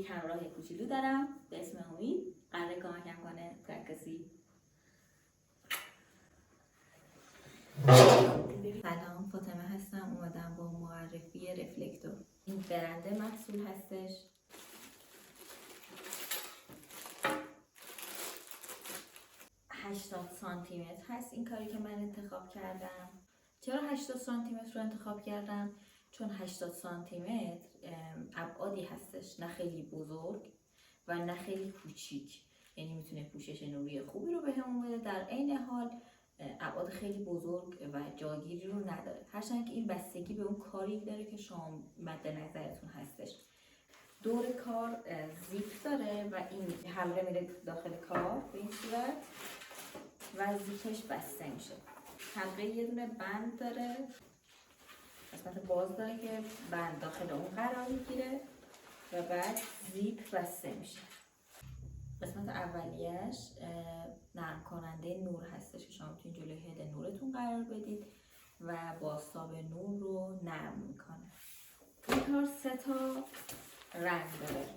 یک همراه کوچولو دارم به اسم امید، قراره کمکم کنه تو عکاسی. سلام، فاطمه هستم. اومدم با معرفی رفلکتور. این برنده محصول هستش. هشتاد سانتی متر هست این کاری که من انتخاب کردم. چرا 80 سانتی متر رو انتخاب کردم؟ چون 80 سانتی متر ابعادی هستش، نه خیلی بزرگ و نه خیلی کوچیک، یعنی میتونه پوشش نوری خوبی رو بهمون بده، در عین حال ابعاد خیلی بزرگ و جاگیری رو نداره. هرچند که این بستگی به اون کاری داره که شما مد نظرتون هستش. دور کار زیپ داره و این حمله میره داخل کار به این صورت و زیپش بسته میشه. حلقه یه دونه بند داره، قسمت باز داره که بند داخل اون قرار میگیره و بعد زیپ بسته میشه. قسمت اولیش نرم کننده نور هستش که شما میتونید جلوی هد نورتون قرار بدید و بازتاب نور رو نرم میکنه. این کار 3 تا رنگ داره،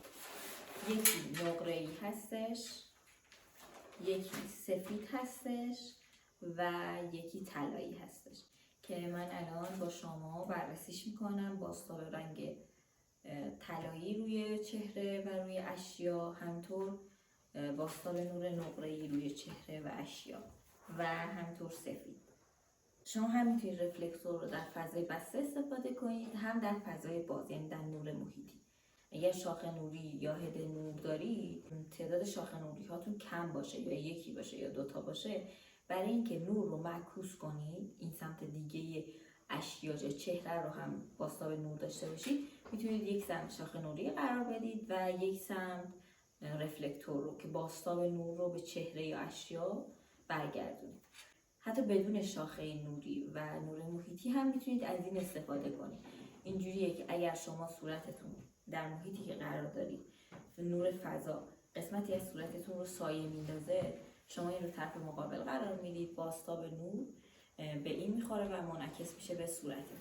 یکی نقره‌ای هستش، یکی سفید هستش و یکی طلایی هستش که من الان با شما بررسیش میکنم. بازتاب رنگ طلایی روی چهره و روی اشیا، همطور بازتاب نور نقره‌ای روی چهره و اشیا و همطور سفید. شما هم میتونید رفلکتور رو در فضای بسته استفاده کنید، هم در فضای باز، یعنی در نور محیطی. اگر شاخه نوری یا هد نور داری، تعداد شاخه نوری هاتون کم باشه یا یکی باشه یا 2 تا باشه، برای اینکه نور رو معکوس کنید، این سمت دیگه اشیا یا چهره رو هم بازتاب نور داشته باشید، میتونید یک سمت شاخه نوری قرار بدید و یک سمت رفلکتور رو که بازتاب نور رو به چهره یا اشیا برگردونید. حتی بدون شاخه نوری و نور محیطی هم میتونید از این استفاده کنید. اینجوریه که اگر شما صورتتون در محیطی که قرار دارید نور فضا قسمتی از صورتتون رو سایه میندازه، شما این رو طرف مقابل قرار میدید، بازتاب نور به این میخوره و منعکس میشه به صورتتون.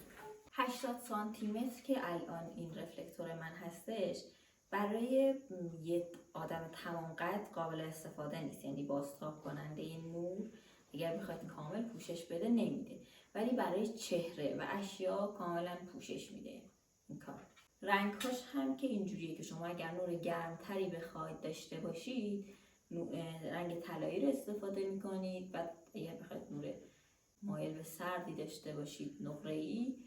80 سانتی متر که الان این رفلکتور من هستش، برای یک آدم تمام قد قابل استفاده نیست، یعنی بازتاب کننده این نور اگر بخواید کامل پوشش بده نمیده، ولی برای چهره و اشیا کاملا پوشش میده این کار. رنگ‌هاش هم که اینجوریه که شما اگر نور گرمتری بخواید داشته باشید، رنگ طلایی رو استفاده میکنید و اگر بخواید نور مایل به سردی داشته باشید، نقره‌ای.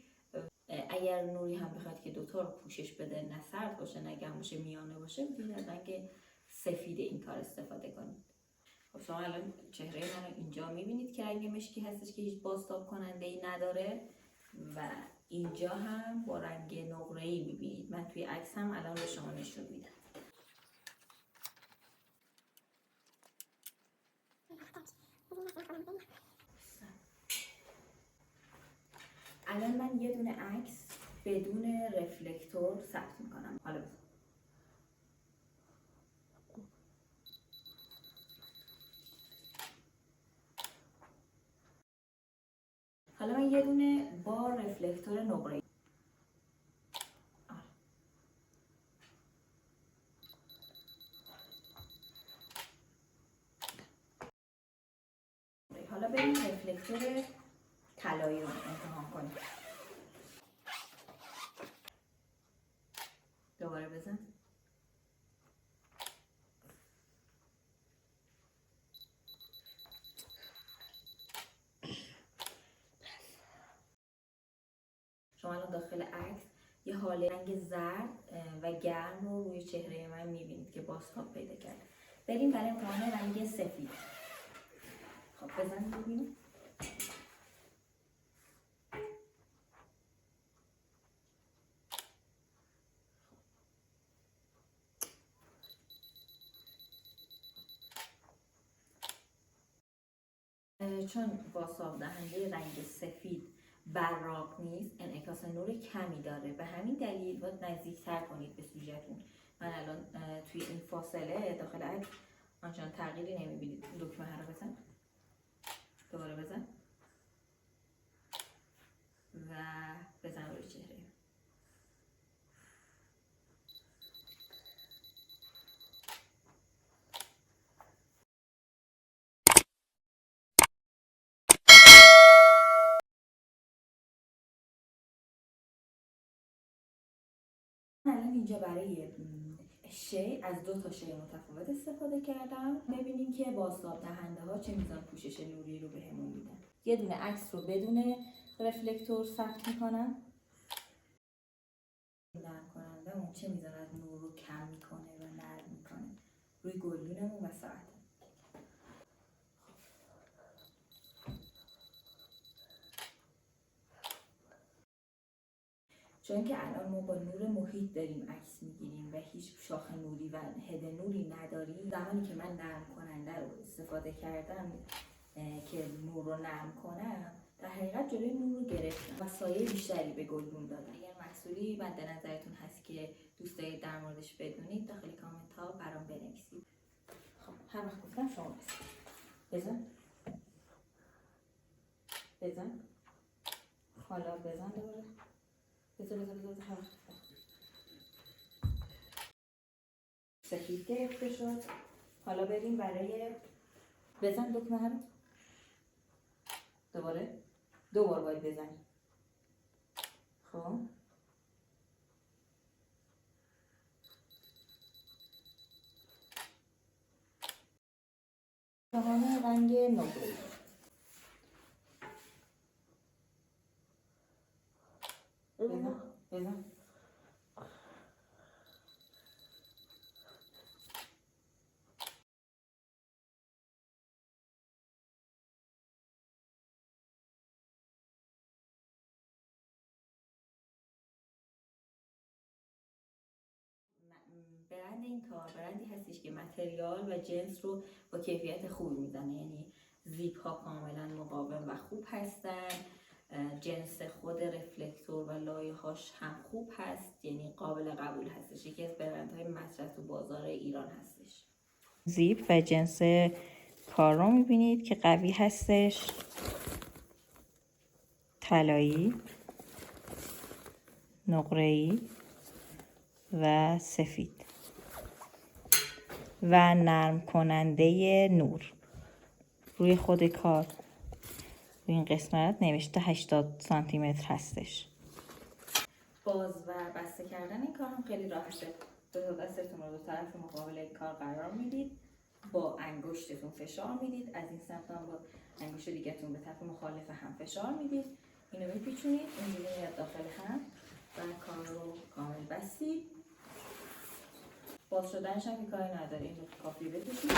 اگر نوری هم بخواید که دوتا رو پوشش بده، نه سرد باشه نه گرم باشه، میانه باشه، میتونید از رنگ سفید این کار استفاده کنید. خب شما الان چهره من رو اینجا میبینید که رنگ مشکی هستش که هیچ بازتاب کننده ای نداره و اینجا هم با رنگ نقره‌ای میبینید. من توی عکس هم الان به شما نشون میدم. الان من یه دونه عکس بدون رفلکتور ثبت میکنم. حالا من یه دونه با رفلکتور نقره‌ای. حالا بریم رفلکتور طلایی رو امتحان کنیم. دوباره بزن. شما الان داخل عکس یه حاله رنگ زرد و گرم رو روی چهره من میبینید که بازتاب پیدا کرده. بریم برای امتحان رنگ سفید. خب بزن ببینیم. چون بازتاب دهنده رنگ سفید براق نیست، انعکاس نور کمی داره، به همین دلیل باید نزدیکتر کنید به سوژه‌تون. من الان توی این فاصله داخل عکس آنچنان تغییری نمیبینید. دکمه رو بزن، دوباره بزن و بزن روی چهره. اینجا برای شی از 2 تا شی متفاوت استفاده کردم. ببینیم که بازتاب دهنده ها چه میزان پوشش نوری رو بهمون میدن. یه دونه عکس رو بدون رفلکتور ثبت میکنم. نرم کننده اون چه میزان از نور رو کم میکنه و نرم میکنه روی گلدونمون و ساعت. چون که الان ما با نور محیط داریم عکس میگیریم و هیچ شاخ نوری و هد نوری نداریم، زمانی که من نرم کننده رو استفاده کردم که نور رو نرم کنم، در حقیقت جلوی نور رو گرفتم و سایه بیشتری به گلدون دادم. اگر محصولی مد نظرتون هست که دوست دارید در موردش بدونید، داخل کامنت ها برام بنویسید. خب هر وقت گفتم شما بزن حالا بزن دوباره بزن هر وقت سفید گرفته شد. حالا بریم برای بزن دکمه رو دوباره 2 بار باید بزنی. خب شهانه رنگ نقره‌ای. بزن برند این کار برندی هستش که متریال و جنس رو با کیفیت خوبی میزنه، یعنی زیپ ها کاملا مقاوم و خوب هستن، جنس خود رفلکتور و لایه هاش هم خوب هست، یعنی قابل قبول هستش. یکی از برندهای مطرح تو بازار ایران هستش. زیپ و جنس کار رو میبینید که قوی هستش، طلایی، نقره‌ای و سفید و نرم کننده نور. روی خود کار روی این قسمت نوشته 80 سانتی متر هستش. باز و بسته کردن این کار هم خیلی راحته. 2 تا دستتون رو 2 طرف مقابل کار قرار میدید، با انگشتتون فشار میدید، از این سمت هم با انگشت دیگه‌تون به طرف مخالف هم فشار میدید، اینو میپیچونید اینجوری میاد داخل هم و کار رو کامل بستید. باز شدنش هم کاری نداره، این رو کافی بکشید.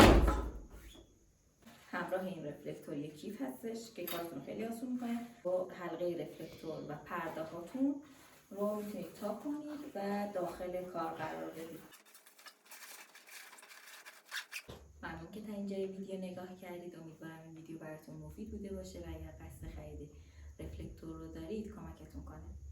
همراه این رفلکتور یک کیف هستش که کارتون خیلی آسون میکنه. با حلقه رفلکتور و پرده هاتون رو میتونید تا کنید و داخل کار قرار بدید. ممنون که تا اینجای ویدیو نگاه کردید. امیدوارم این ویدیو براتون مفید بوده باشه و اگر قصد خرید رفلکتور رو دارید کمکتون کنه.